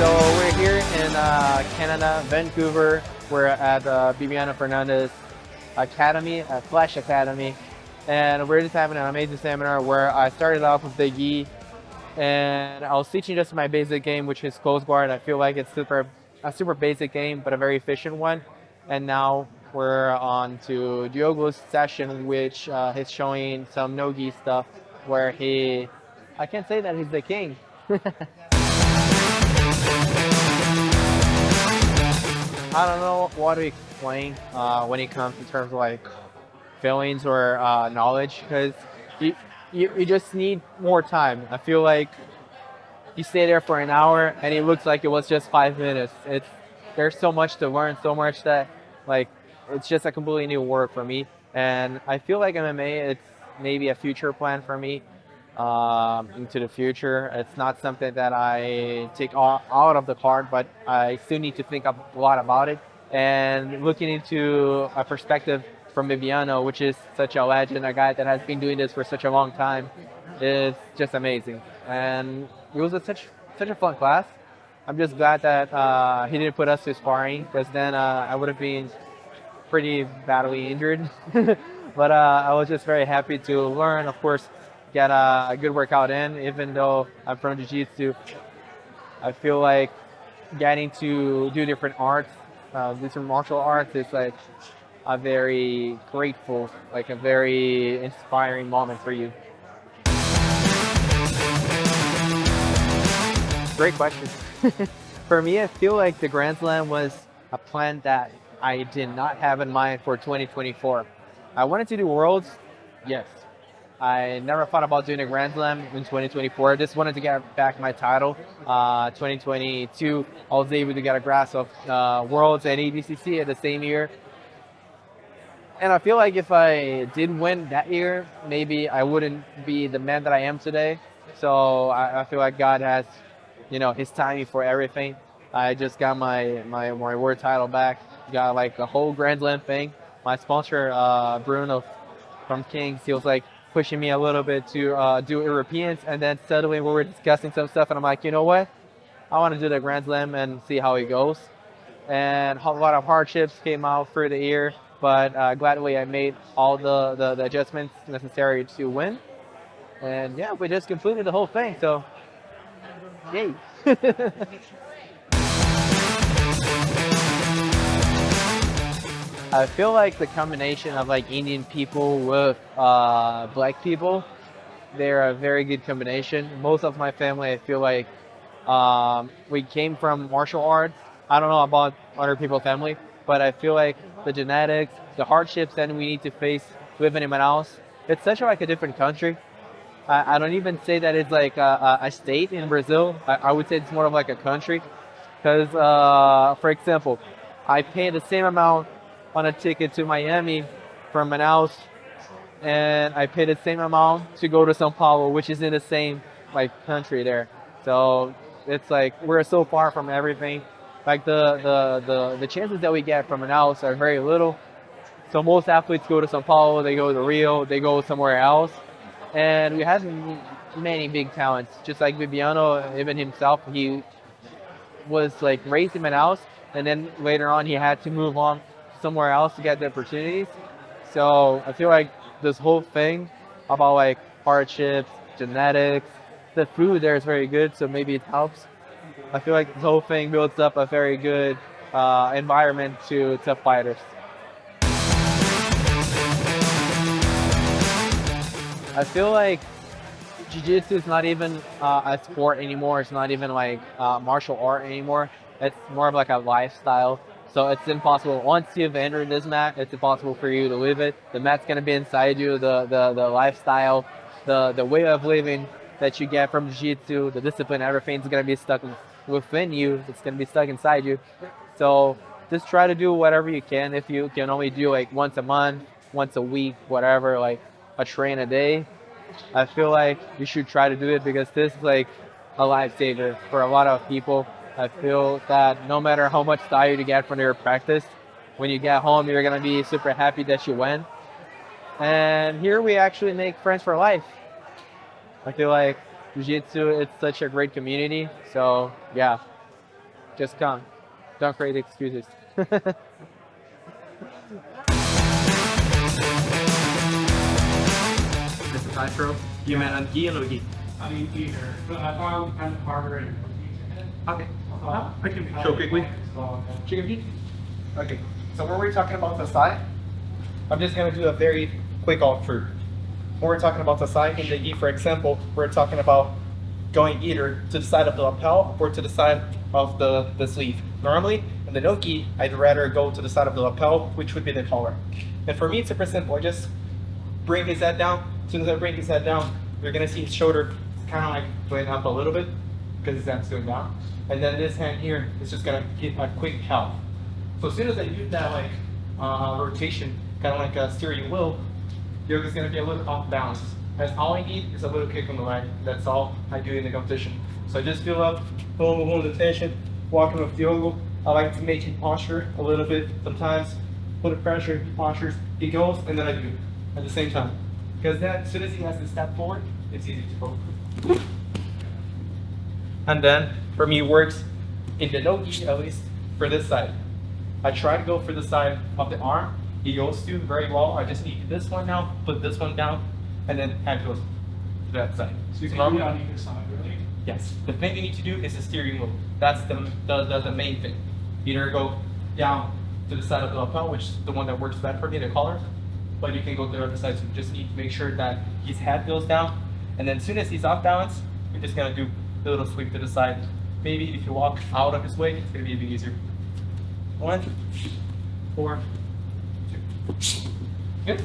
we're here in Canada, Vancouver. We're at Bibiano Fernandez Academy, Flash Academy, and we're just having an amazing seminar where I started off with the gi, and I was teaching just my basic game, which is close guard. I feel like it's a super basic game, but a very efficient one. And now we're on to Diogo's session, which he's showing some no-gi stuff, where I can't say that he's the king. I don't know what to explain when it comes in terms of like feelings or knowledge, because you just need more time. I feel like you stay there for an hour and it looks like it was just 5 minutes. There's so much to learn, so much that like it's just a completely new world for me. And I feel like MMA, it's maybe a future plan for me into the future. It's not something that I take out of the card, but I still need to think a lot about it. And looking into a perspective from Bibiano, which is such a legend, a guy that has been doing this for such a long time, is just amazing. And it was such a fun class. I'm just glad that he didn't put us to sparring, because then I would have been pretty badly injured. But I was just very happy to learn, of course, get a good workout in. Even though I'm from Jiu Jitsu, I feel like getting to do different arts, different martial arts, is like a very grateful, like a very inspiring moment for you. Great question. For me, I feel like the Grand Slam was a plan that I did not have in mind for 2024. I wanted to do Worlds, yes. I never thought about doing a Grand Slam in 2024. I just wanted to get back my title. 2022, I was able to get a grasp of Worlds and EBCC at the same year. And I feel like if I did win that year, maybe I wouldn't be the man that I am today. So I feel like God has, his timing for everything. I just got my world title back. Got like the whole Grand Slam thing. My sponsor, Bruno from Kings, he was like pushing me a little bit to do Europeans, and then suddenly we were discussing some stuff, and I'm like, you know what? I want to do the Grand Slam and see how it goes. And a lot of hardships came out through the year, but gladly I made all the adjustments necessary to win. And yeah, we just completed the whole thing, so yay. I feel like the combination of like Indian people with black people, they're a very good combination. Most of my family, I feel like we came from martial arts. I don't know about other people's family, but I feel like the genetics, the hardships that we need to face living in Manaus, it's such like a different country. I don't even say that it's like a state in Brazil. I would say it's more of like a country, because for example, I pay the same amount on a ticket to Miami from Manaus, and I pay the same amount to go to São Paulo, which is in the same like country there. So it's like we're so far from everything. Like the chances that we get from Manaus are very little. So most athletes go to São Paulo, they go to Rio, they go somewhere else, and we have many big talents. Just like Bibiano, even himself, he was like raised in Manaus, and then later on he had to move on somewhere else to get the opportunities. So I feel like this whole thing about like hardships, genetics, the food there is very good, so maybe it helps. I feel like this whole thing builds up a very good environment to tough fighters. I feel like Jiu-Jitsu is not even a sport anymore. It's not even like martial art anymore. It's more of like a lifestyle. So it's impossible. Once you've entered this mat, it's impossible for you to leave it. The mat's gonna be inside you. The lifestyle, the way of living that you get from Jiu-Jitsu, the discipline, everything's gonna be stuck within you. It's gonna be stuck inside you. So just try to do whatever you can. If you can only do like once a month, once a week, whatever, like a train a day, I feel like you should try to do it, because this is like a lifesaver for a lot of people. I feel that no matter how much tired you get from your practice, when you get home, you're going to be super happy that you went. And here we actually make friends for life. I feel like Jiu-Jitsu, it's such a great community. So yeah, Just come. Don't create excuses. This is Nitro. You meant on gi and no gi? I mean, either. But I found kind of harder in Okay. I can show quickly. Chicken feet? Okay, so when we're talking about the side, I'm just gonna do a very quick walkthrough. When we're talking about the side in the gi, for example, we're talking about going either to the side of the lapel or to the side of the sleeve. Normally, in the no gi, I'd rather go to the side of the lapel, which would be the collar. And for me, it's super simple. I just bring his head down. As soon as I bring his head down, you're gonna see his shoulder kind of like going up a little bit because his head's going down. And then this hand here is just gonna give a quick help. So as soon as I use that like rotation, kind of like a steering wheel, Diogo's gonna be a little off balance. As all I need is a little kick on the leg. That's all I do in the competition. So I just feel up, boom, the tension, walking with Diogo. I like to make him posture a little bit sometimes, put the pressure, he postures, he goes, and then I do at the same time. Because then as soon as he has to step forward, it's easy to go. And then for me, it works in the no gi, at least for this side. I try to go for the side of the arm. He goes to very well. I just need this one now, put this one down, and then hand goes to that side. So you can do it on either side, really? Yes. The thing you need to do is the steering wheel. That's the main thing. Either go down to the side of the lapel, which is the one that works better for me, the collar, but you can go to the other side. So you just need to make sure that his head goes down, and then as soon as he's off balance, you're just gonna do a little sweep to the side. Maybe if you walk out of his way, it's gonna be a bit easier. 1, 4, 2. Good.